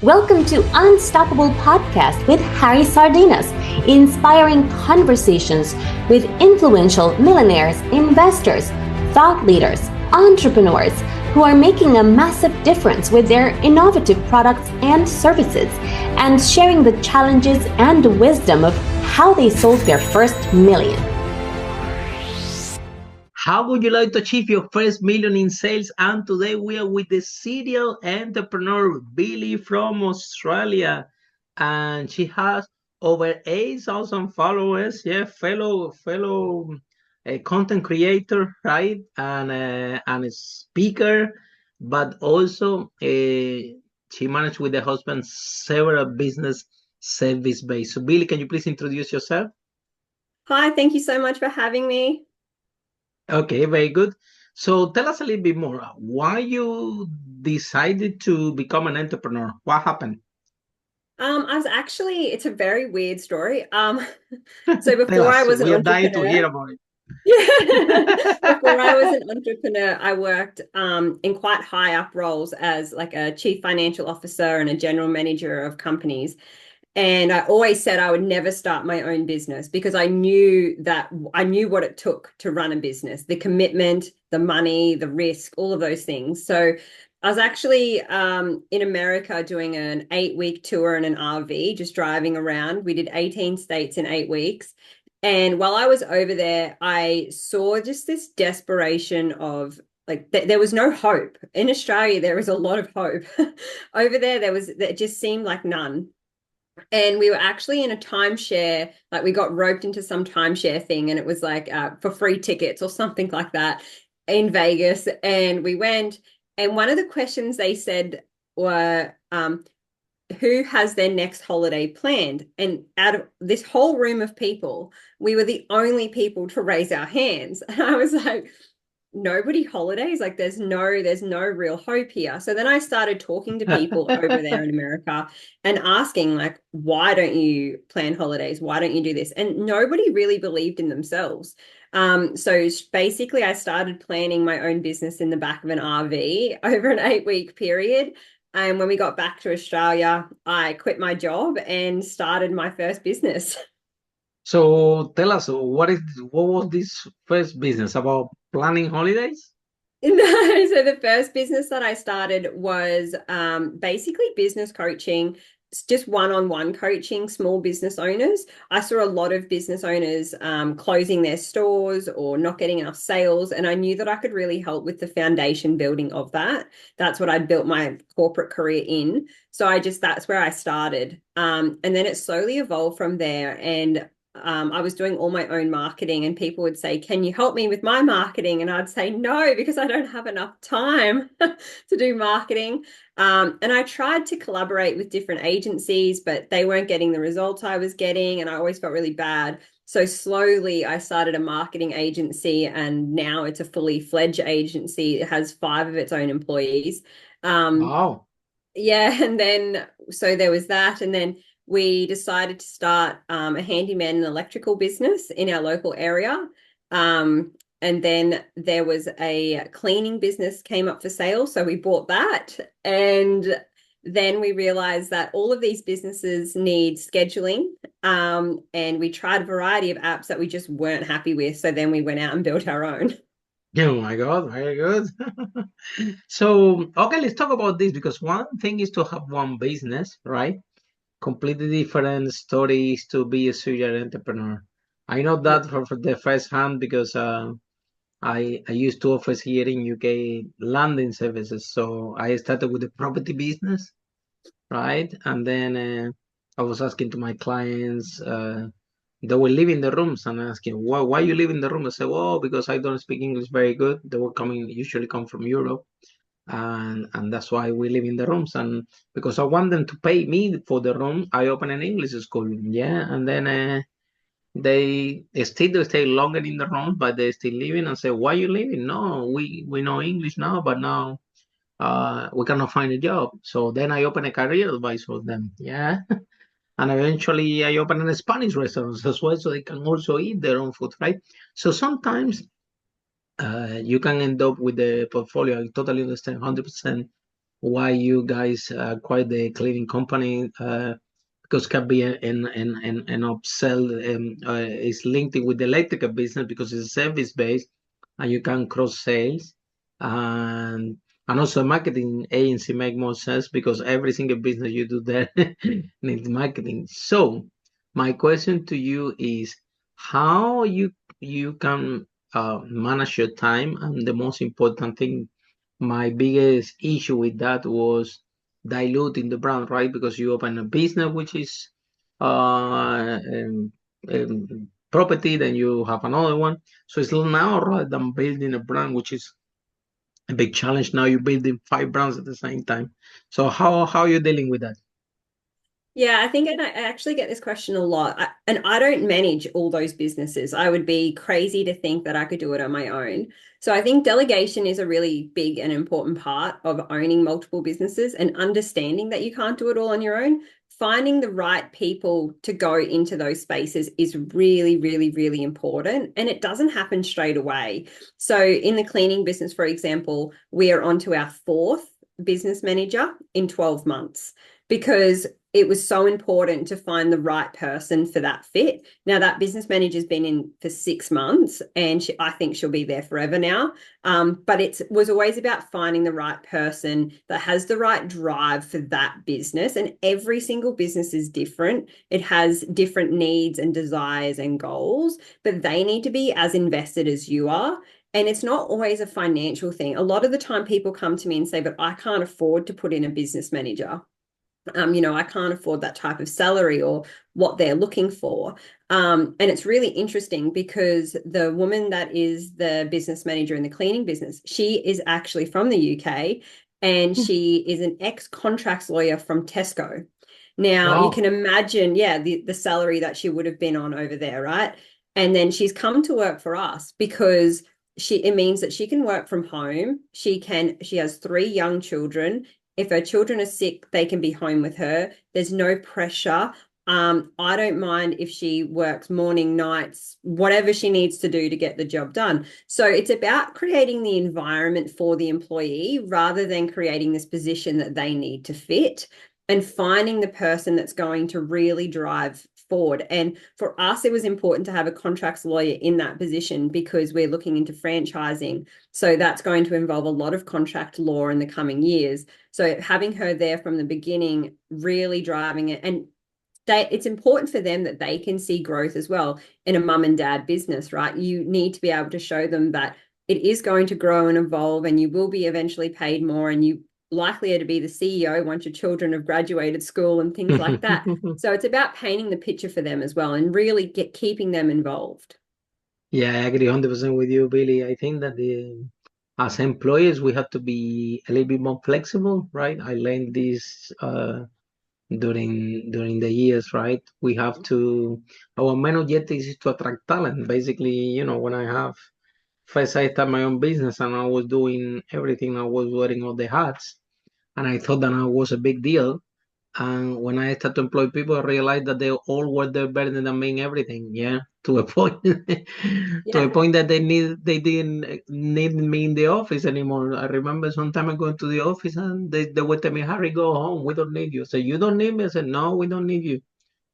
Welcome to Unstoppable Podcast with Harry Sardinas, inspiring conversations with influential millionaires, investors, thought leaders, entrepreneurs who are making a massive difference with their innovative products and services, and sharing the challenges and wisdom of how they sold their first million. How would you like to achieve your first million in sales? And today we are with the serial entrepreneur, Billie from Australia. And she has over 8,000 followers. Yeah, fellow content creator, right? And a speaker, but also she managed with the husband several business service based. So Billie, can you please introduce yourself? Hi, thank you so much for having me. Okay, very good. So tell us a little bit more. Why you decided to become an entrepreneur? What happened? It's a very weird story. So Tell before I us. was an We are dying to hear entrepreneur, about it. before I was an entrepreneur, I worked in quite high up roles as like a chief financial officer and a general manager of companies. And I always said I would never start my own business because I knew what it took to run a business, the commitment, the money, the risk, all of those things. So I was actually in America doing an 8-week tour in an RV, just driving around. We did 18 states in 8 weeks. And while I was over there, I saw just this desperation of there was no hope. In Australia, there was a lot of hope. Over there, there just seemed like none. And we were actually in a timeshare, like we got roped into some timeshare thing, and it was like for free tickets or something like that in Vegas. And we went, and one of the questions they said were, who has their next holiday planned? And out of this whole room of people, we were the only people to raise our hands. And I was like, nobody holidays, like there's no real hope here. So then I started talking to people over there in America and asking, like, why don't you plan holidays? Why don't you do this? And nobody really believed in themselves. So basically I started planning my own business in the back of an RV over an 8-week period. And when we got back to Australia, I quit my job and started my first business. So tell us, what was this first business about planning holidays? No, so the first business that I started was basically business coaching, just one-on-one coaching small business owners. I saw a lot of business owners closing their stores or not getting enough sales, and I knew that I could really help with the foundation building of that. That's what I'd built my corporate career in. So that's where I started. And then it slowly evolved from there. And I was doing all my own marketing, and people would say, can you help me with my marketing? And I'd say no, because I don't have enough time to do marketing. And I tried to collaborate with different agencies, but they weren't getting the results I was getting, and I always felt really bad. So slowly I started a marketing agency, and now it's a fully fledged agency. It has 5 of its own employees. Wow. Yeah, and then so there was that, and then we decided to start a handyman and electrical business in our local area. And then there was a cleaning business came up for sale, so we bought that. And then we realized that all of these businesses need scheduling, and we tried a variety of apps that we just weren't happy with. So then we went out and built our own. Oh my God, very good. So, okay, let's talk about this because one thing is to have one business, right? Completely different stories to be a serial entrepreneur. I know that for the first hand because I used to office here in UK landing services. So I started with the property business, right? And then I was asking to my clients, they were leaving the rooms and asking, why you leaving the room? I said, well, because I don't speak English very good. They were usually come from Europe. And that's why we live in the rooms. And because I want them to pay me for the room, I open an English school. Yeah. And then they stay longer in the room, but they still living and say, why you leaving? No, we know English now, but now we cannot find a job. So then I open a career advice for them. Yeah. And eventually I open a Spanish restaurant as well, so they can also eat their own food, right? So sometimes you can end up with the portfolio. I totally understand 100%. why you guys acquired the cleaning company, because can be an upsell, is linked with the electrical business because it's service based and you can cross sales, and also marketing agency make more sense because every single business you do there needs marketing. So my question to you is how you can manage your time, and the most important thing, my biggest issue with that was diluting the brand, right? Because you open a business which is property, then you have another one. So it's now rather than building a brand, which is a big challenge. Now you're building five brands at the same time. So how are you dealing with that? Yeah, I think, and I actually get this question a lot. And I don't manage all those businesses. I would be crazy to think that I could do it on my own. So I think delegation is a really big and important part of owning multiple businesses and understanding that you can't do it all on your own. Finding the right people to go into those spaces is really, really, really important. And it doesn't happen straight away. So in the cleaning business, for example, we are onto our fourth business manager in 12 months because it was so important to find the right person for that fit. Now, that business manager's been in for 6 months, and I think she'll be there forever now. But it was always about finding the right person that has the right drive for that business. And every single business is different. It has different needs and desires and goals, but they need to be as invested as you are. And it's not always a financial thing. A lot of the time people come to me and say, but I can't afford to put in a business manager. I can't afford that type of salary or what they're looking for. And it's really interesting because the woman that is the business manager in the cleaning business, she is actually from the UK and she is an ex-contracts lawyer from Tesco. Now, you can imagine, the salary that she would have been on over there, right? And then she's come to work for us because it means that she can work from home. She has 3 young children. If her children are sick, they can be home with her. There's no pressure. I don't mind if she works morning, nights, whatever she needs to do to get the job done. So it's about creating the environment for the employee rather than creating this position that they need to fit, and finding the person that's going to really drive forward. And for us, it was important to have a contracts lawyer in that position because we're looking into franchising. So that's going to involve a lot of contract law in the coming years. So having her there from the beginning, really driving it, and it's important for them that they can see growth as well in a mum and dad business, right? You need to be able to show them that it is going to grow and evolve and you will be eventually paid more and you likely to be the CEO once your children have graduated school and things like that. So it's about painting the picture for them as well and really keeping them involved. Yeah, I agree 100% with you, Billy. I think that as employers, we have to be a little bit more flexible, right? I learned this during the years, right? We have to, our main objective is to attract talent. Basically, when first I started my own business and I was doing everything, I was wearing all the hats, and I thought that I was a big deal. And when I started to employ people, I realized that they all were there better than me in everything. Yeah, to a point, to a Yeah. point that they didn't need me in the office anymore. I remember sometime I going to the office and they would tell me, "Harry, go home. We don't need you." I said, "You don't need me?" I said, "No, we don't need you.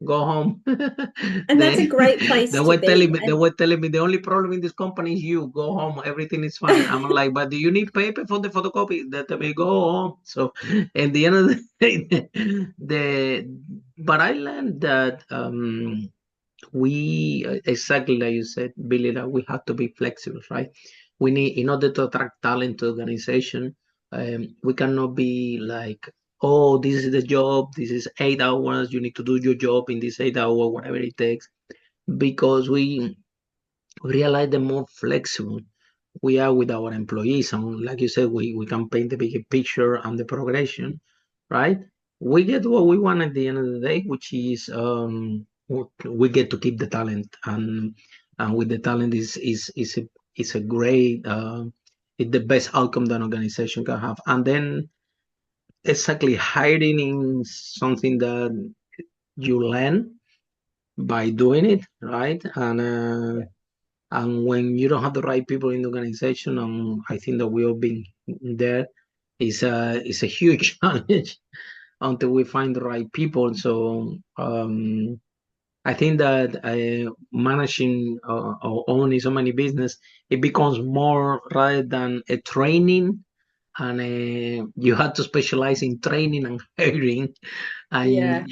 Go home." And that's a they great place they to were telling be. me they were telling me the only problem in this company is you. Go home. Everything is fine. I'm like, but do you need paper for the photocopy? They tell me go home. So at the end of the day, but I learned that we exactly like you said, Billy, that we have to be flexible, right? We need, in order to attract talent to organization, we cannot be like, oh, this is the job, this is 8 hours, you need to do your job in this 8 hour, whatever it takes, because we realize the more flexible we are with our employees, and like you said, we can paint the bigger picture and the progression, right? We get what we want at the end of the day, which is we get to keep the talent, and with the talent is a great it's the best outcome that an organization can have. And then exactly, hiring is something that you learn by doing it, right? And when you don't have the right people in the organization, I think that we all been there, is a huge challenge until we find the right people. So I think that managing or owning so many business, it becomes more rather than a training, and you have to specialize in training and hiring Yeah.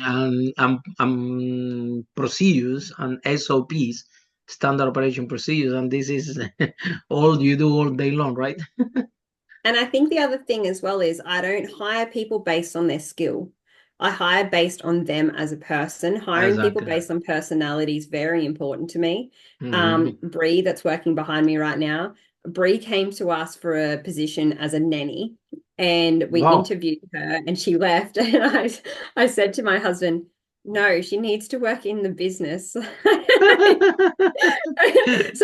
and procedures and SOPs, standard operation procedures, and this is all you do all day long, right? And I think the other thing as well is I don't hire people based on their skill. I hire based on them as a person. Hiring people Exactly. based on personality is very important to me. Mhm. Bree, that's working behind me right now, Bree came to us for a position as a nanny, and we Wow. interviewed her and she left. And I said to my husband, no, she needs to work in the business. So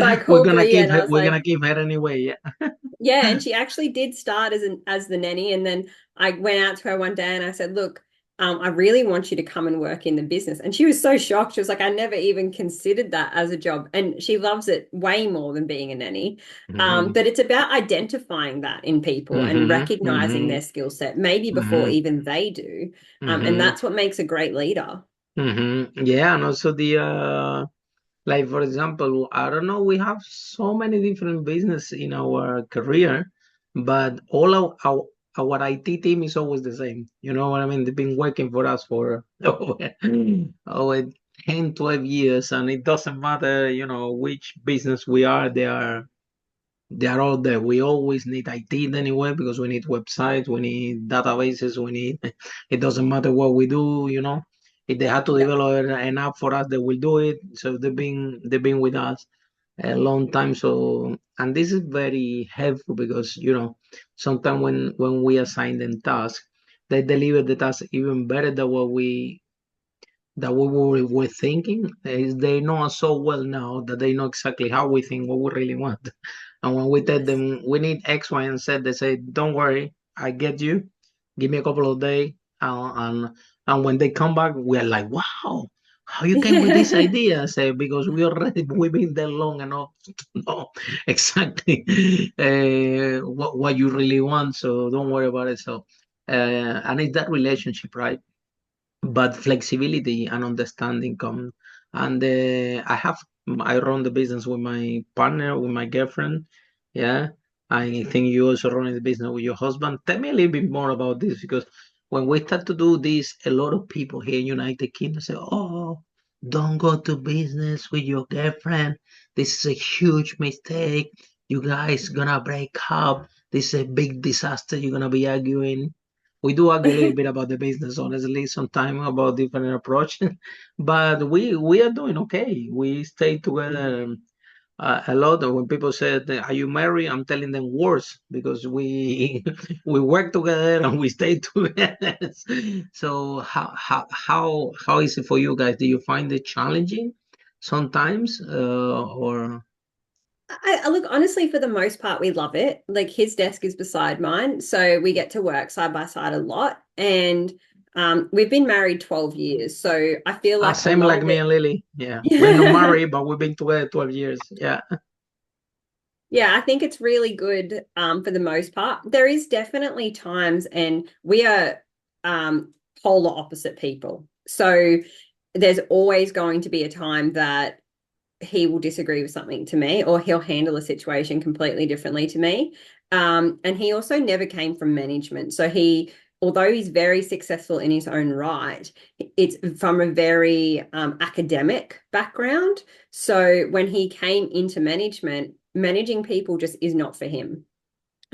I We're called gonna Bree keep and I her, was we're gonna like, keep her anyway. Yeah. yeah, and she actually did start as the nanny, and then I went out to her one day and I said, "Look, I really want you to come and work in the business." And she was so shocked. She was like, "I never even considered that as a job," and she loves it way more than being a nanny. Mhm. But it's about identifying that in people and Mhm. recognizing Mhm. their skill set, maybe before Mhm. even they do, and Mhm. that's what makes a great leader. Yeah, and also the like for example, I don't know, we have so many different business in our career, but all our IT team is always the same. You know what I mean? They've been working for us for over 10, 12 years, and it doesn't matter, which business we are, they are all there. We always need IT anyway because we need websites, we need databases, we need. It doesn't matter what we do. If they have to Yeah. develop an app for us, they will do it. So they've been with us a long time. So, and this is very helpful because sometimes when we assign them tasks, they deliver the task even better than what we were thinking. Is they know us so well now that they know exactly how we think, what we really want. And when we tell Yes. them we need X, Y, and Z, they say, "Don't worry, I get you. Give me a couple of days." And when they come back, we're like, "Wow, how you came with this idea?" I say, "Because we've been there long enough to know exactly what you really want. So don't worry about it." So, and it's that relationship, right? But flexibility and understanding come. And I run the business with my partner, with my girlfriend. Yeah, I think you also run the business with your husband. Tell me a little bit more about this, because when we start to do this, a lot of people here in United Kingdom say, "Oh, don't go to business with your girlfriend. This is a huge mistake. You guys gonna break up. This is a big disaster. You're gonna be arguing." We do argue a little bit about the business, honestly, sometimes about different approaches, but we are doing okay. We stay together a lot. When people say, "Are you married?" I'm telling them worse, because we we work together and we stay together. So how is it for you guys? Do you find it challenging sometimes, or? I look, honestly, for the most part, we love it. Like his desk is beside mine, so we get to work side by side a lot. And we've been married 12 years, so I feel like a Same lot like of me it. and Lily. Yeah, we're not Yeah. married, but we've been together 12 years. Yeah. Yeah, I think it's really good for the most part. There is definitely times, and we are polar opposite people. So there's always going to be a time that he will disagree with something to me, or he'll handle a situation completely differently to me. And he also never came from management. So although he's very successful in his own right, it's from a very academic background. So when he came into management, managing people just is not for him.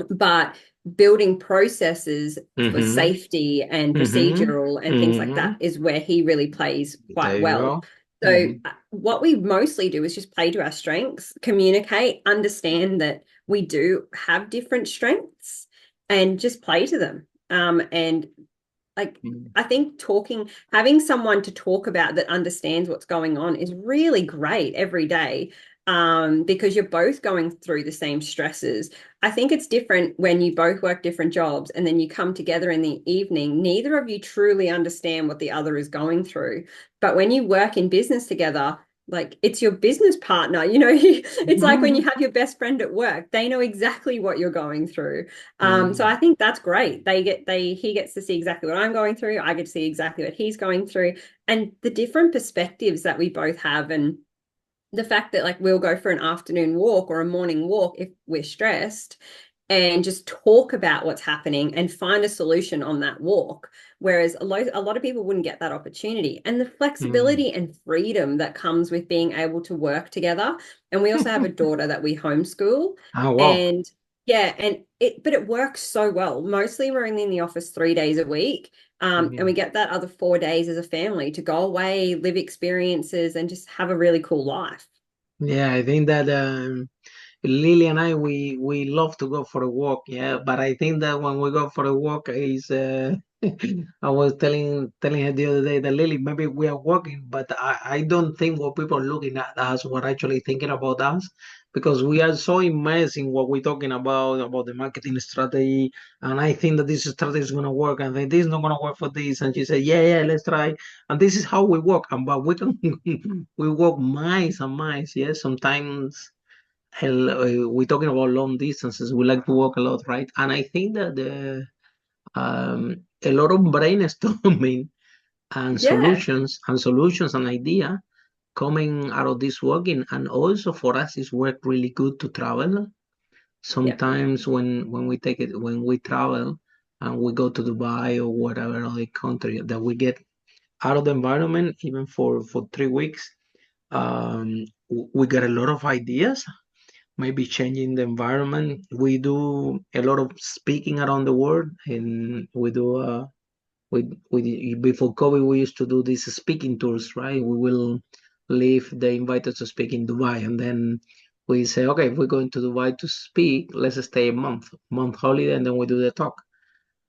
But building processes for Mm-hmm. safety and Mm-hmm. procedural and things like Mm-hmm. that is where he really plays There quite you well. go. So, Mm-hmm. what we mostly do is just play to our strengths, communicate, understand that we do have different strengths, and just play to them. And like, I think having someone to talk about that understands what's going on is really great every day, because you're both going through the same stresses. I think it's different when you both work different jobs and then you come together in the evening. Neither of you truly understand what the other is going through. But when you work in business together, like it's your business partner, you know. It's like when you have your best friend at work, they know exactly what you're going through. So I think that's great. He gets to see exactly what I'm going through. I get to see exactly what he's going through, and the different perspectives that we both have, and the fact that like we'll go for an afternoon walk or a morning walk if we're stressed and just talk about what's happening and find a solution on that walk. Whereas a lot of people wouldn't get that opportunity, and the flexibility and freedom that comes with being able to work together. And we also have a daughter that we homeschool. Oh, wow. And but it works so well. Mostly we're in the office 3 days a week. And we get that other 4 days as a family to go away, live experiences, and just have a really cool life. Yeah, I think that Lily and I we love to go for a walk, yeah. But I think that when we go for a walk is I was telling her the other day that Lily, maybe we are walking, but I don't think what people are looking at us were actually thinking about us, because we are so immersed in what we're talking about the marketing strategy, and I think that this strategy is gonna work, and then this is not gonna work for this. And she said, yeah, let's try. And this is how we walk, and but we can we walk miles and miles, yes. Sometimes we're talking about long distances. We like to walk a lot, right? And I think that a lot of brainstorming and Yeah. solutions and idea coming out of this walking. And also for us, it's worked really good to travel. Yep. Sometimes when we travel and we go to Dubai or whatever other country, that we get out of the environment even for 3 weeks. We get a lot of ideas, maybe changing the environment. We do a lot of speaking around the world, and we do we before COVID we used to do these speaking tours, right? We will leave, they invite us to speak in Dubai, and then we say, okay, if we're going to Dubai to speak, let's stay a month holiday, and then we do the talk.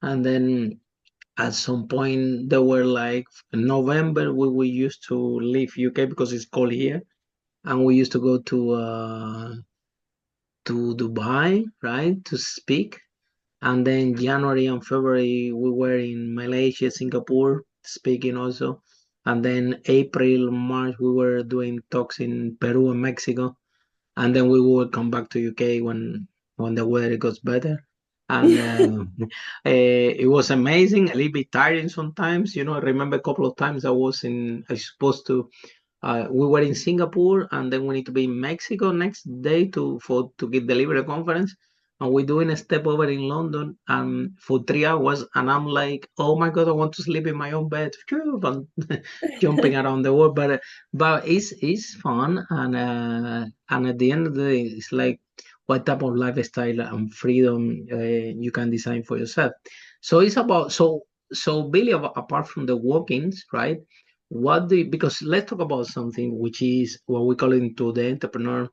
And then at some point there were like in November we used to leave UK because it's cold here, and we used to go to Dubai, right, to speak. And then January and February, we were in Malaysia, Singapore, speaking also. And then April, March, we were doing talks in Peru and Mexico. And then we will come back to UK when the weather goes better. And it was amazing, a little bit tiring sometimes. You know, I remember a couple of times I supposed to we were in Singapore, and then we need to be in Mexico next day to get deliver a conference, and we're doing a step over in London, and for 3 hours, and I'm like, oh my God, I want to sleep in my own bed, and jumping around the world, but it's fun, and at the end of the day, it's like what type of lifestyle and freedom you can design for yourself. So it's about so Billy, apart from the walk-ins, right? Because let's talk about something which is what we call into the entrepreneur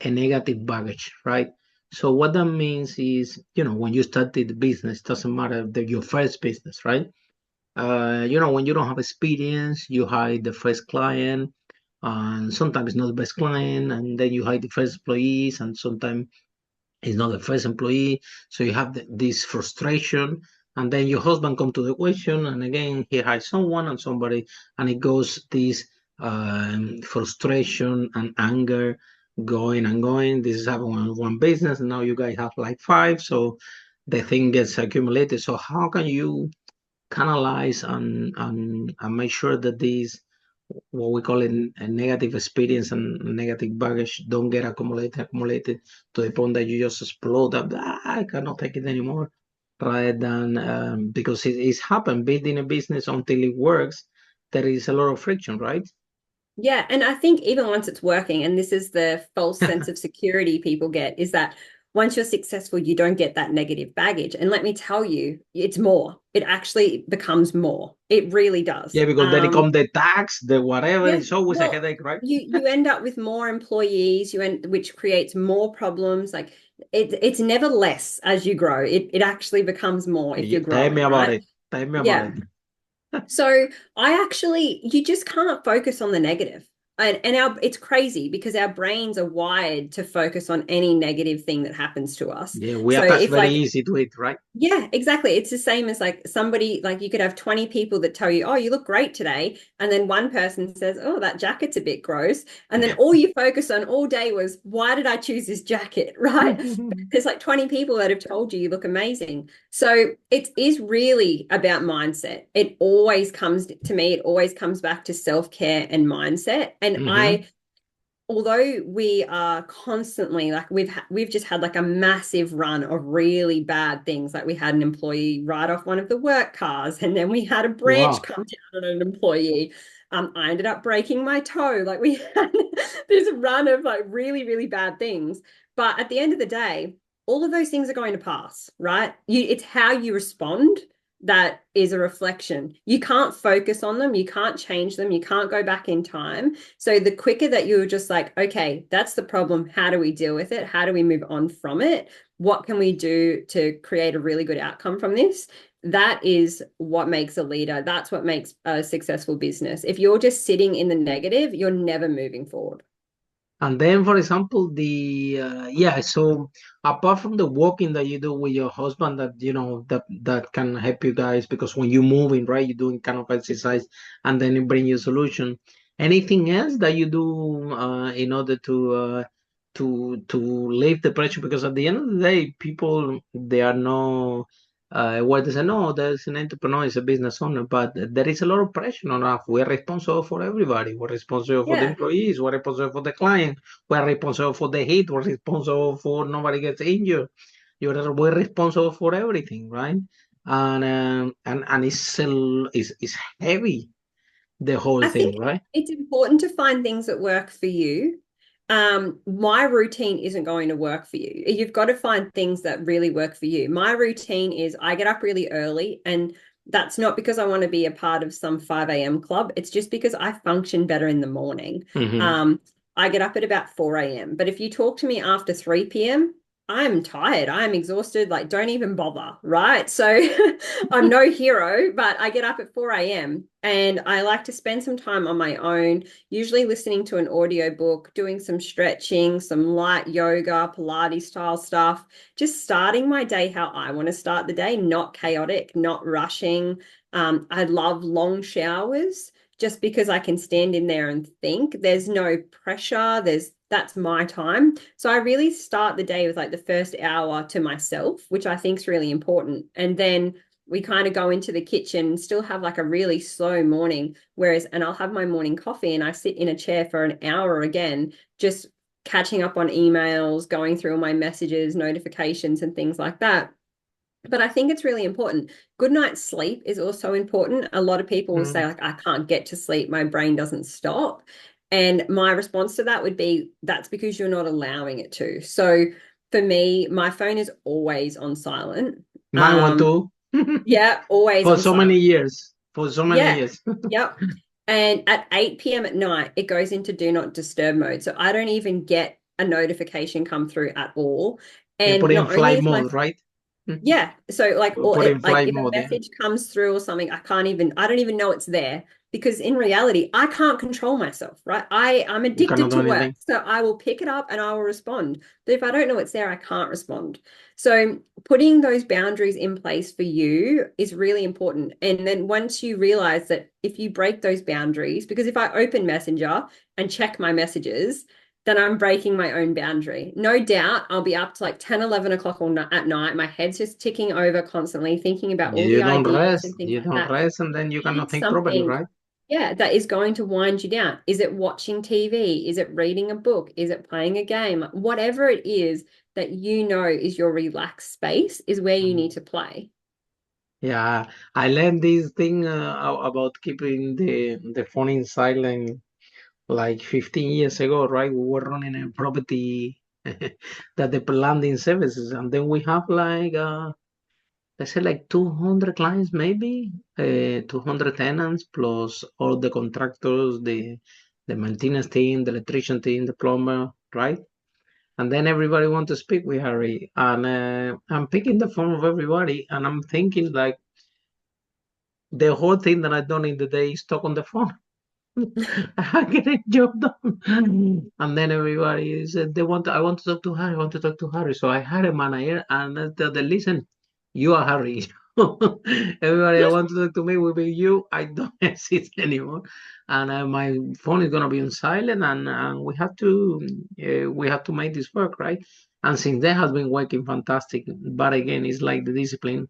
a negative baggage, right? So what that means is, when you started the business, doesn't matter your first business, right? When you don't have experience, you hire the first client, and sometimes not the best client, and then you hire the first employees, and sometimes he's not the first employee, so you have this frustration, and then your husband come to the question, and again he hires someone and somebody, and it goes this frustration and anger going and going. This is happening in one business, and now you guys have like five, so the thing gets accumulated. So how can you canalize and make sure that these what we call it a negative experience and negative baggage don't get accumulated to the point that you just explode up. I cannot take it anymore. Rather than because it's happened, building a business until it works, there is a lot of friction, right? Yeah, and I think even once it's working, and this is the false sense of security people get, is that once you're successful, you don't get that negative baggage. And let me tell you, it's more. It actually becomes more. It really does. Yeah, because then it come the tax, the whatever. Yeah, It's always a well, headache, right? you end up with more employees, which creates more problems. Like it's never less as you grow. It actually becomes more if you're Tell me growing, about right? it. Tell me about Yeah. it. So you just can't focus on the negative. And it's crazy because our brains are wired to focus on any negative thing that happens to us. Yeah, we So attach if very like easy to it, right? yeah, exactly. It's the same as like somebody, like you could have 20 people that tell you, oh, you look great today. And then one person says, oh, that jacket's a bit gross. And then all you focus on all day was, why did I choose this jacket? Right? But there's like 20 people that have told you you look amazing. So it is really about mindset. It always comes to me, it always comes back to self-care and mindset. And Mm-hmm. although we are constantly like we've just had like a massive run of really bad things, like we had an employee write off one of the work cars, and then we had a branch Wow. come down on an employee. I ended up breaking my toe. Like we had this run of like really, really bad things. But at the end of the day, all of those things are going to pass, right? It's how you respond that is a reflection. You can't focus on them, you can't change them, you can't go back in time. So the quicker that you're just like, okay, that's the problem. How do we deal with it? How do we move on from it? What can we do to create a really good outcome from this? That is what makes a leader. That's what makes a successful business. If you're just sitting in the negative, you're never moving forward. And then, for example, yeah, so apart from the walking that you do with your husband, that that can help you guys, because when you're moving, right, you're doing kind of exercise, and then it bring you solution. Anything else that you do in order to leave the pressure? Because at the end of the day, people, they are no what they say, no, there's an entrepreneur, is a business owner, but there is a lot of pressure on us. We're responsible for everybody. We're responsible for the Yeah. employees. We're responsible for the client. We're responsible for the heat. We're responsible for nobody gets injured. We're responsible for everything, right? And it's heavy, the whole I think thing, right? it's important to find things that work for you. My routine isn't going to work for you. You've got to find things that really work for you. My routine is I get up really early, and that's not because I want to be a part of some 5 a.m. club. It's just because I function better in the morning. Hmm. Um, I get up at about 4 a.m. But if you talk to me after 3 p.m., I'm tired. I'm exhausted. Like, don't even bother, right? So I'm no hero, but I get up at 4 a.m. and I like to spend some time on my own, usually listening to an audiobook, doing some stretching, some light yoga, Pilates style stuff, just starting my day how I want to start the day, not chaotic, not rushing. I love long showers just because I can stand in there and think. There's no pressure. That's my time. So I really start the day with like the first hour to myself, which I think is really important. And then we kind of go into the kitchen and still have like a really slow morning. And I'll have my morning coffee and I sit in a chair for an hour again, just catching up on emails, going through all my messages, notifications, and things like that. But I think it's really important. Good night's sleep is also important. A lot of people will say, like, I can't get to sleep, my brain doesn't stop. And my response to that would be, that's because you're not allowing it to. So for me, my phone is always on silent. Mine one Um, too. yeah, always For on so many silent. years. For so many Yeah, years. yep. And at 8 p.m. at night, it goes into do not disturb mode. So I don't even get a notification come through at all. Yeah, And put in not only flight is my mode, right? yeah. So like Put in like flight if a mode, yeah. message comes through or something, I don't even know it's there because in reality, I can't control myself, right? I'm You cannot addicted do to work. anything. So I will pick it up and I will respond. But if I don't know it's there, I can't respond. So putting those boundaries in place for you is really important. And then once you realize that if you break those boundaries, because if I open Messenger and check my messages, then I'm breaking my own boundary. No doubt I'll be up to like 10, 11 o'clock at night. My head's just ticking over constantly, thinking about all You the don't ideas rest. and things You like don't that. rest, and then you cannot Pick think properly, something, right? yeah, that is going to wind you down. Is it watching TV? Is it reading a book? Is it playing a game? Whatever it is that you know is your relaxed space is where you need to play. Yeah, I learned this thing about keeping the phone in silent like 15 years ago, right? We were running a property that the landing services, and then we have like let's say like 200 clients, maybe 200 tenants plus all the contractors, the maintenance team, the electrician team, the plumber, right? And then everybody want to speak with Harry, and I'm picking the phone of everybody, and I'm thinking like the whole thing that I've done in the day is talk on the phone. I get a job done. And then everybody said I want to talk to Harry, I want to talk to Harry. So I had a manager and I tell them, listen, you are Harry. Everybody I want to talk to me will be you. I don't exist anymore. And my phone is gonna be on silent, and we have to make this work, right? And since that has been working fantastic. But again, it's like the discipline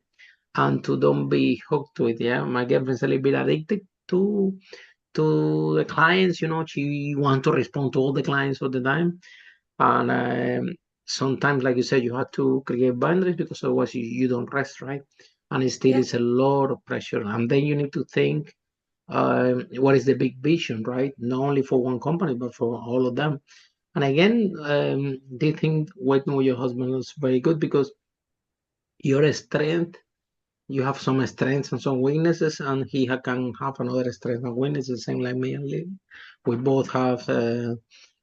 and to don't be hooked to it. Yeah, my girlfriend's a little bit addicted to the clients. She want to respond to all the clients all the time, and sometimes, like you said, you have to create boundaries because otherwise you don't rest, right? And it still Yeah. is a lot of pressure, and then you need to think what is the big vision, right? Not only for one company but for all of them. And again, they think working with your husband is very good because your strength you have some strengths and some weaknesses, and can have another strength and weaknesses, same like me and Lily. We both have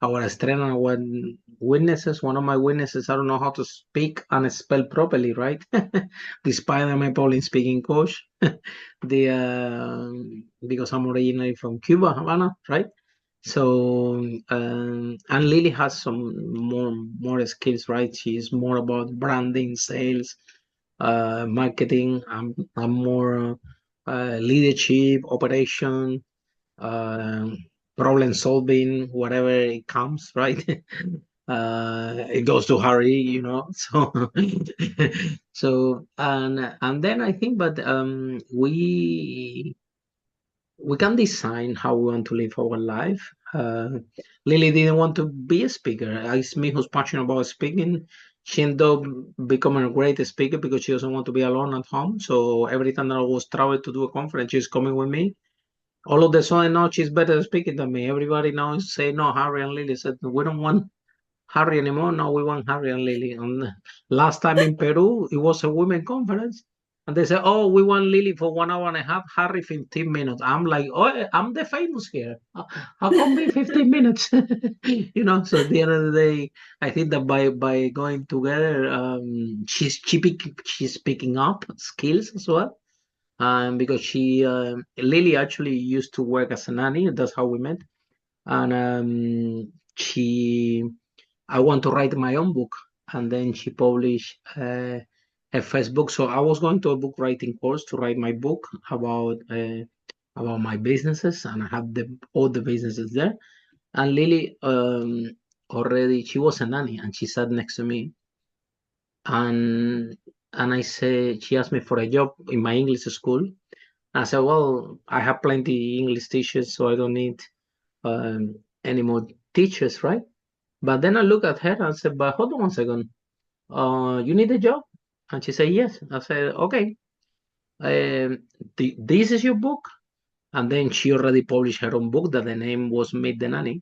our strength and our weaknesses. One of my weaknesses, I don't know how to speak and spell properly, right? Despite I'm a Polish speaking coach, because I'm originally from Cuba, Havana, right? So and Lily has some more skills, right? She's more about branding, sales, marketing. I'm more leadership, operation, um problem solving, whatever it comes, right? It goes to Harry. So and then I think, but we can design how we want to live our life. Lily didn't want to be a speaker. It's me who's passionate about speaking. She ended up becoming a great speaker because she doesn't want to be alone at home. So every time that I was traveling to do a conference, she's coming with me. All of the sudden now she's better speaking than me. Everybody now is saying, no, Harry and Lily said, we don't want Harry anymore. Now we want Harry and Lily. And last time in Peru, it was a women conference. And they said, oh, we want Lily for 1 hour and a half, Harry 15 minutes. I'm like, oh, I'm the famous here. How come be 15 minutes? So at the end of the day, I think that by going together, she's picking up skills as well. Because Lily actually used to work as a nanny. That's how we met. And she I want to write my own book, and then she published her first book. So I was going to a book writing course to write my book about my businesses, and I have all the businesses there. And Lily already she was a nanny, and she sat next to me, and I said she asked me for a job in my English school. I said, well, I have plenty English teachers, so I don't need any more teachers, right? But then I look at her and said, but hold on 1 second. You need a job? And she said, yes. I said, okay. This is your book? And then she already published her own book that the name was Meet the Nanny.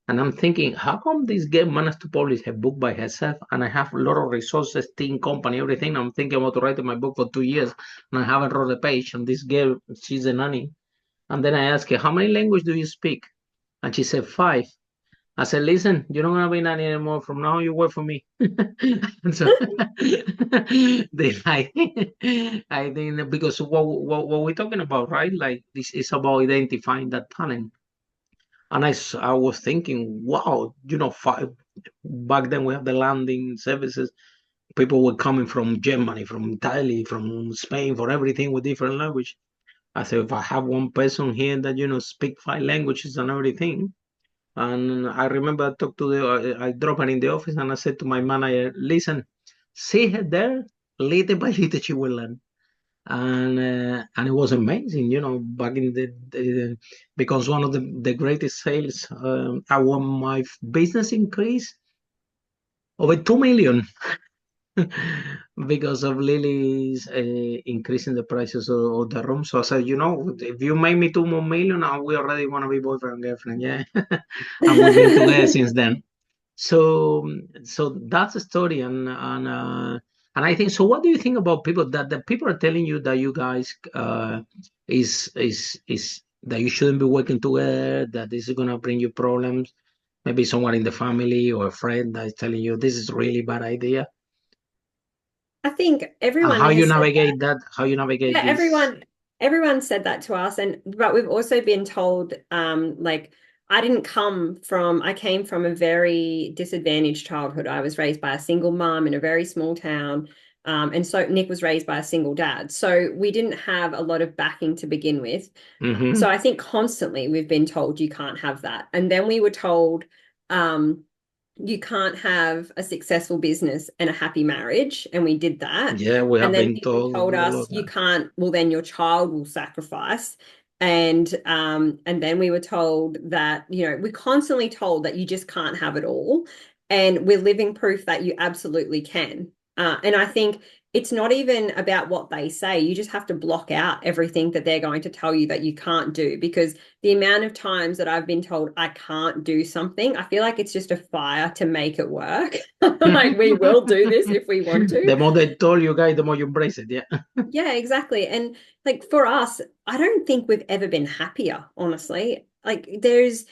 And I'm thinking, how come this girl managed to publish her book by herself? And I have a lot of resources, team, company, everything. I'm thinking about writing my book for 2 years, and I haven't wrote a page. And this girl, she's a nanny. And then I asked her, how many languages do you speak? And she said, 5. I said, listen, you're not gonna be nanny anymore. From now, you work for me. And so they like, I think because what we're talking about, right? Like this is about identifying that talent. And I was thinking, wow, back then we have the landing services. People were coming from Germany, from Italy, from Spain, for everything with different language. I said, if I have one person here that speak 5 languages and everything. And I remember I dropped her in the office and I said to my manager, listen, see her there, little by little she will learn. And it was amazing, back in because one of the greatest sales, my business increased over 2 million because of Lily's increasing the prices of the room. So I said, if you make me 2 more million, we already want to be boyfriend and girlfriend, yeah. And we've been together since then. So that's a story, and I think so. What do you think about people that the people are telling you that you guys is that you shouldn't be working together, that this is gonna bring you problems? Maybe someone in the family or a friend that is telling you this is really bad idea. I think And everyone how you has said that. navigate that? How you navigate Yeah, this? Everyone said that to us, but we've also been told, like I came from a very disadvantaged childhood. I was raised by a single mom in a very small town. And so Nick was raised by a single dad. So we didn't have a lot of backing to begin with. So Mm-hmm. I think constantly we've been told you can't have that. And then we were told, you can't have a successful business and a happy marriage. And we did that. Yeah, we And have then been people told told all us of you that. can't, well, then your child will sacrifice. And then we were told that, we're constantly told that you just can't have it all. And we're living proof that you absolutely can. And I think it's not even about what they say. You just have to block out everything that they're going to tell you that you can't do, because the amount of times that I've been told I can't do something, I feel like it's just a fire to make it work. Like we will do this if we want to. The more they told you guys, the more you embrace it. Yeah. Yeah, exactly. And like for us, I don't think we've ever been happier, honestly. Like there's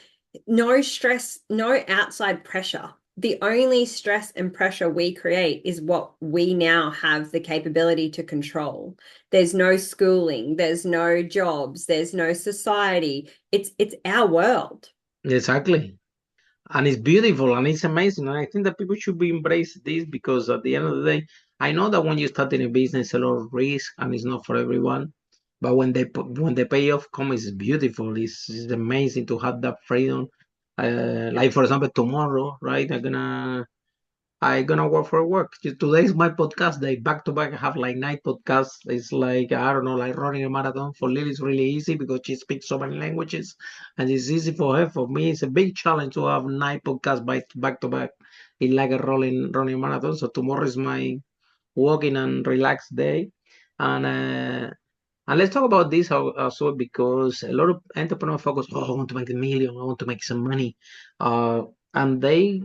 no stress, no outside pressure. The only stress and pressure we create is what we now have the capability to control. There's no schooling, there's no jobs, there's no society. It's our world. Exactly. And it's beautiful and it's amazing. And I think that people should be embrace this because at the end of the day, I know that when you start in a business, a lot of risk and it's not for everyone. But when the payoff comes, it's beautiful. It's amazing to have that freedom. Like for example, tomorrow, right? I gonna work for work. Today's my podcast day. Back to back, I have like 9 podcasts. It's like I don't know, like running a marathon. For Lily, it's really easy because she speaks so many languages, and it's easy for her. For me, it's a big challenge to have 9 podcasts back to back. It's like a rolling running marathon. So tomorrow is my walking and relaxed day, and let's talk about this also because a lot of entrepreneurs focus, oh, I want to make a million, I want to make some money, uh, and they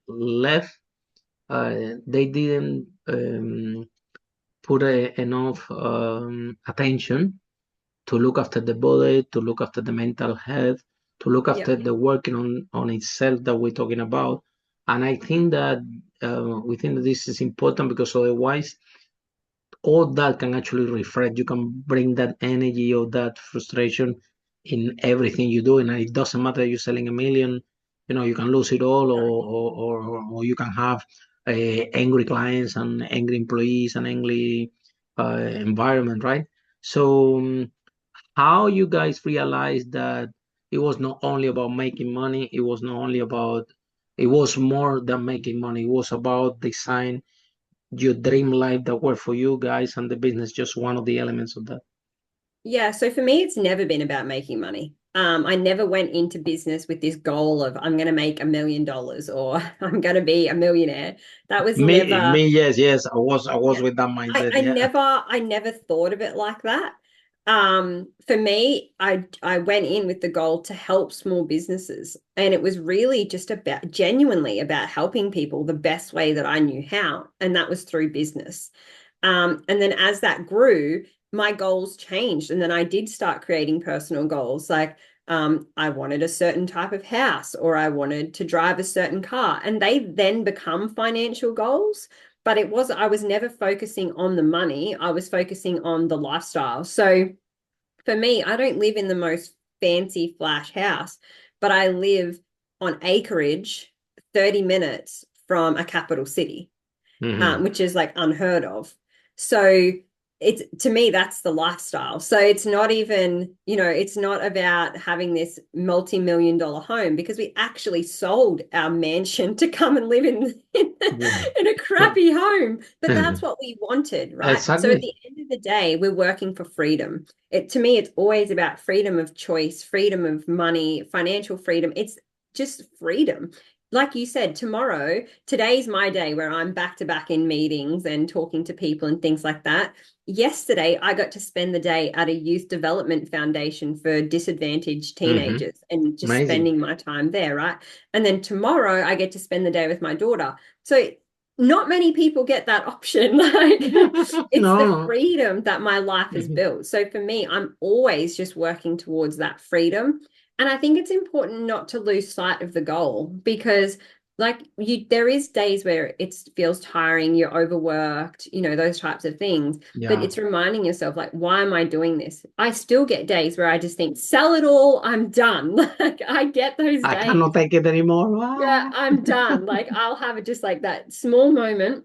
left, they didn't put enough attention to look after the body, to look after the mental health, to look after Yep. the working on itself that we're talking about, and I think that we think that this is important because otherwise all that can actually reflect. You can bring that energy or that frustration in everything you do, and it doesn't matter if you're selling a million. You can lose it all, or you can have angry clients and angry employees and angry environment, right? So, how you guys realized that it was not only about making money, it was more than making money. It was about design your dream life that worked for you guys and the business just one of the elements of that. Yeah, so for me, it's never been about making money. I never went into business with this goal of I'm going to make $1 million or I'm going to be a millionaire. That was never, Me, yes, I was yeah. with that I, mindset. I Yeah. never, I never thought of it like that. For me, I went in with the goal to help small businesses, and it was really just about genuinely about helping people the best way that I knew how, and that was through business. And then as that grew, my goals changed. And then I did start creating personal goals. Like I wanted a certain type of house or I wanted to drive a certain car. And they then become financial goals. But I was never focusing on the money. I was focusing on the lifestyle. So for me, I don't live in the most fancy flash house, but I live on acreage 30 minutes from a capital city, Hmm. which is like unheard of. So it's to me, that's the lifestyle. So it's not even, it's not about having this multi-million-dollar home, because we actually sold our mansion to come and live in a crappy home. But that's what we wanted, right? So at Exactly. the end of the day, we're working for freedom. To me, it's always about freedom of choice, freedom of money, financial freedom. It's just freedom. Like you said, today's my day where I'm back to back in meetings and talking to people and things like that. Yesterday, I got to spend the day at a youth development foundation for disadvantaged Hmm. teenagers and just Amazing. spending my time there, right? And then tomorrow, I get to spend the day with my daughter. So not many people get that option. Like it's the No. freedom that my life is Mhm. built. So for me, I'm always just working towards that freedom. And I think it's important not to lose sight of the goal, because like there is days where it feels tiring, you're overworked, those types of things, but Yeah. it's reminding yourself, like, why am I doing this? I still get days where I just think, sell it all, I'm done. Like, I get those I cannot days. take it anymore. Yeah, Ah. I'm done. Like, I'll have it just like that small moment.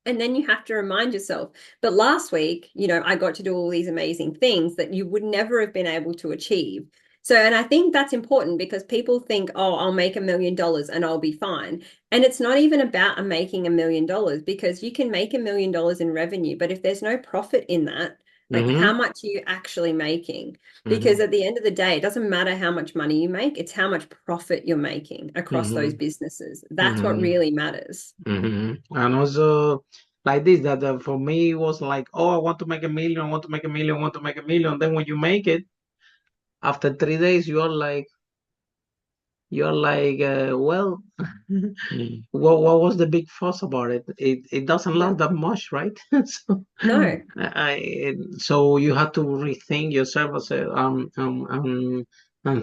And then you have to remind yourself. But last week, I got to do all these amazing things that you would never have been able to achieve. So, and I think that's important because people think, oh, I'll make $1 million and I'll be fine. And it's not even about making $1 million, because you can make $1 million in revenue, but if there's no profit in that, like, how Mm-hmm. much are you actually making? Because Mm-hmm. at the end of the day, it doesn't matter how much money you make, it's how much profit you're making across those Mm-hmm. businesses. That's what Mm-hmm. really matters. Mm-hmm. And also like this, that for me it was like, oh, I want to make 1 million, I want to make 1 million, I want to make 1 million. Then when you make it, after 3 days, you're like, well, what was the big fuss about it? It doesn't Yeah. last that much, right? So, No. so you have to rethink yourself as and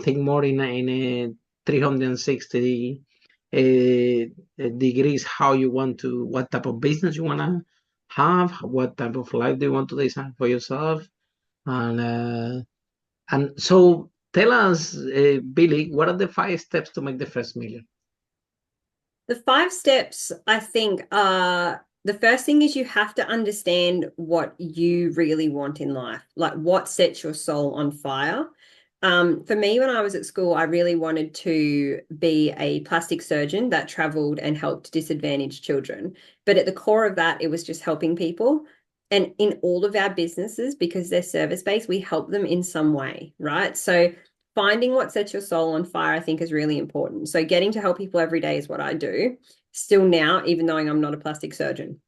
think more in a 360 degrees how you want to, what type of business you want to have, what type of life do you want to design for yourself, and so tell us, Billy, what are the 5 steps to make the first million? The 5 steps, I think, are the first thing is you have to understand what you really want in life, like what sets your soul on fire. For me, when I was at school, I really wanted to be a plastic surgeon that traveled and helped disadvantaged children. But at the core of that, it was just helping people. And in all of our businesses, because they're service-based, we help them in some way, right? So finding what sets your soul on fire, I think, is really important. So getting to help people every day is what I do still now, even though I'm not a plastic surgeon.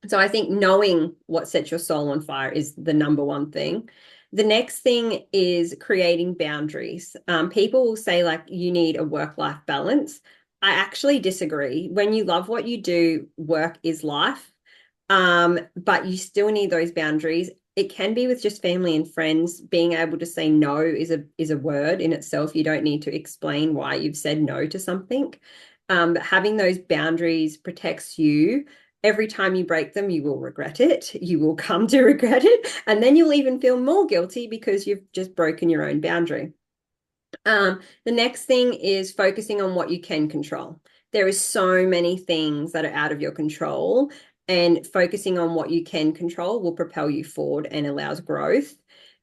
So I think knowing what sets your soul on fire is the number one thing. The next thing is creating boundaries. People will say, like, you need a work-life balance. I actually disagree. When you love what you do, work is life. But you still need those boundaries. It can be with just family and friends. Being able to say no is a word in itself. You don't need to explain why you've said no to something. But having those boundaries protects you. Every time you break them, you will regret it. You will come to regret it. And then you'll even feel more guilty because you've just broken your own boundary. The next thing is focusing on what you can control. There is so many things that are out of your control, and focusing on what you can control will propel you forward and allows growth.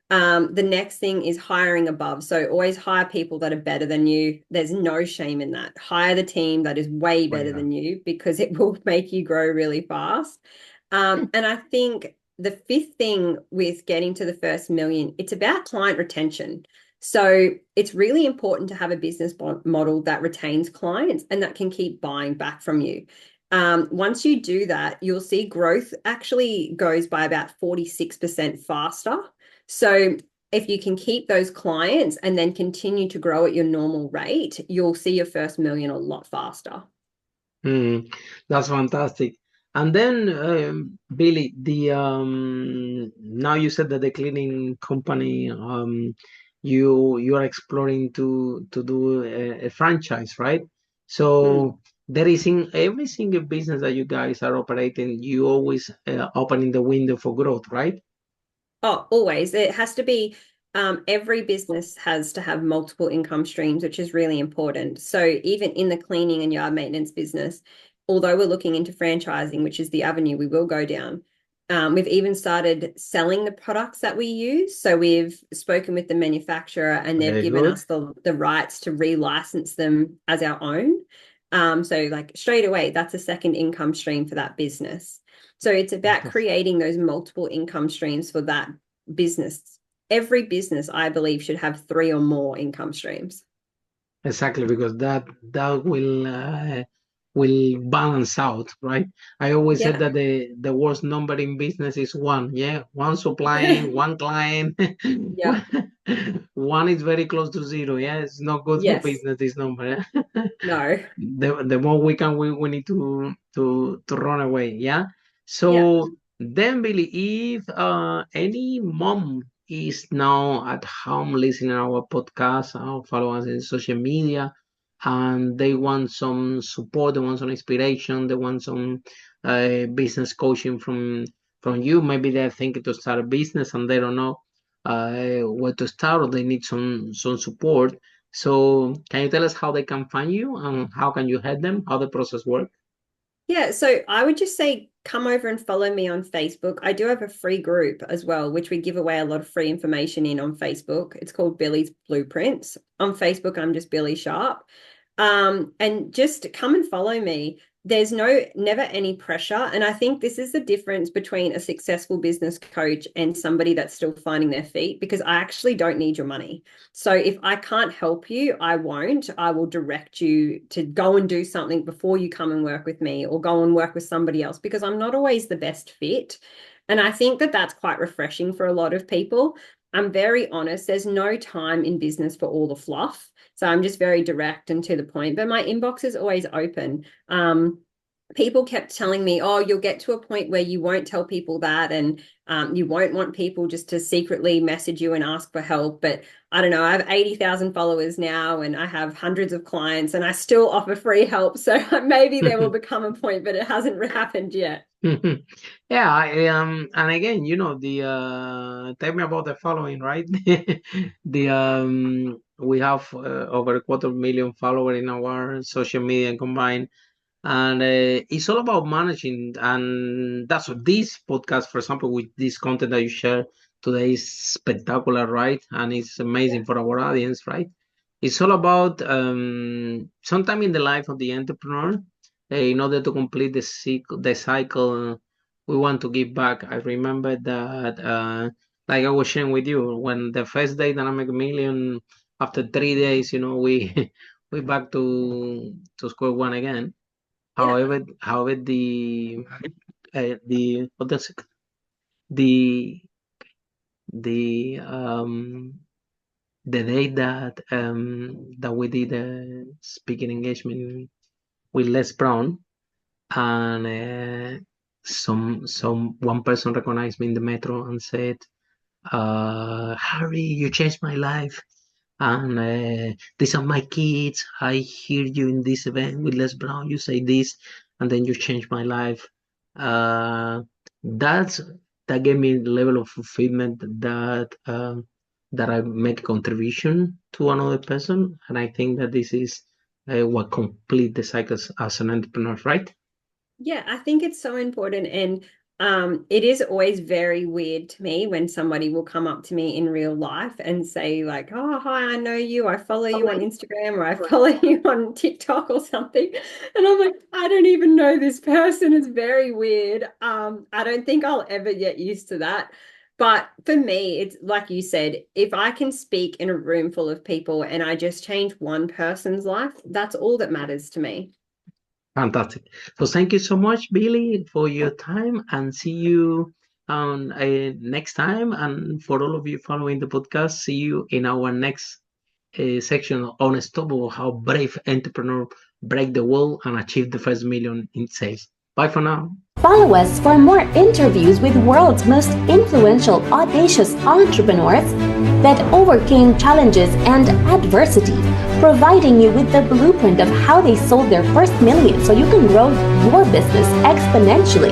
The next thing is hiring above. So always hire people that are better than you. There's no shame in that. Hire the team that is way Well, better yeah. than you, because it will make you grow really fast. And I think the fifth thing with getting to the first million, it's about client retention. So it's really important to have a business model that retains clients and that can keep buying back from you. Once you do that, you'll see growth actually goes by about 46% faster. So if you can keep those clients and then continue to grow at your normal rate, you'll see your first million a lot faster. That's fantastic. And then, Billy, the now you said that the cleaning company, you are exploring to do a franchise, right? Mm. So there is in every single business that you guys are operating, you always opening the window for growth, right? Oh, always. It has to be, every business has to have multiple income streams, which is really important. So even in the cleaning and yard maintenance business, although we're looking into franchising, which is the avenue we will go down, we've even started selling the products that we use. So we've spoken with the manufacturer and they've Very given good. us the rights to relicense them as our own. So like straight away, that's a second income stream for that business. So it's about creating those multiple income streams for that business. Every business, I believe, should have 3 or more income streams. Exactly, because that will balance out, right? I always said Yeah. that the worst number in business is one. Yeah, one supplying, one client. Yeah. One is very close to zero. Yeah, it's not good for Yes. business, this number. Yeah? No. The more we can, we need to run away. Yeah. Yeah. So then, Billy, if any mom is now at home listening to our podcast or follow us in social media, and they want some support, they want some inspiration, they want some business coaching from you. Maybe they're thinking to start a business and they don't know where to start, or they need some support. So can you tell us how they can find you and how can you help them, how the process works? Yeah, so I would just say come over and follow me on Facebook. I do have a free group as well, which we give away a lot of free information in on Facebook. It's called Billie's Blueprints. On Facebook, I'm just Billie Sharp. And just come and follow me. There's never any pressure. And I think this is the difference between a successful business coach and somebody that's still finding their feet, because I actually don't need your money. So if I can't help you, I won't. I will direct you to go and do something before you come and work with me, or go and work with somebody else, because I'm not always the best fit. And I think that that's quite refreshing for a lot of people. I'm very honest. There's no time in business for all the fluff. So I'm just very direct and to the point, but my inbox is always open. People kept telling me, oh, you'll get to a point where you won't tell people that, and you won't want people just to secretly message you and ask for help. But I don't know, I have 80,000 followers now, and I have hundreds of clients, and I still offer free help. So maybe there will become a point, but it hasn't happened yet. Yeah, and again, tell me about the following, right? We have over 250,000 followers in our social media combined, and it's all about managing. And that's what this podcast, for example, with this content that you share today, is spectacular, right? And it's amazing for our audience, right? It's all about sometime in the life of the entrepreneur. In order to complete the cycle, we want to give back. I remember that, like I was sharing with you, when the first day that I make a million, after 3 days, we we back to square one again. Yeah. However, what does it, the the day that we did a speaking engagement with Les Brown, and some one person recognized me in the metro and said, Harry, you changed my life, and these are my kids. I hear you in this event with Les Brown, you say this, and then you changed my life. That gave me the level of fulfillment that I make a contribution to another person, and I think that this is what complete the cycle as an entrepreneur, right? Yeah, I think it's so important. And it is always very weird to me when somebody will come up to me in real life and say, like, oh, hi, I know you. I follow you on Instagram, or I follow you on TikTok or something. And I'm like, I don't even know this person. It's very weird. I don't think I'll ever get used to that. But for me, it's like you said, if I can speak in a room full of people and I just change one person's life, that's all that matters to me. Fantastic. So thank you so much, Billie, for your time, and see you on next time. And for all of you following the podcast, see you in our next section on Unstoppable, how brave entrepreneur break the wall and achieve the first million in sales. Bye for now. Follow us for more interviews with world's most influential, audacious entrepreneurs that overcame challenges and adversity, providing you with the blueprint of how they sold their first million so you can grow your business exponentially.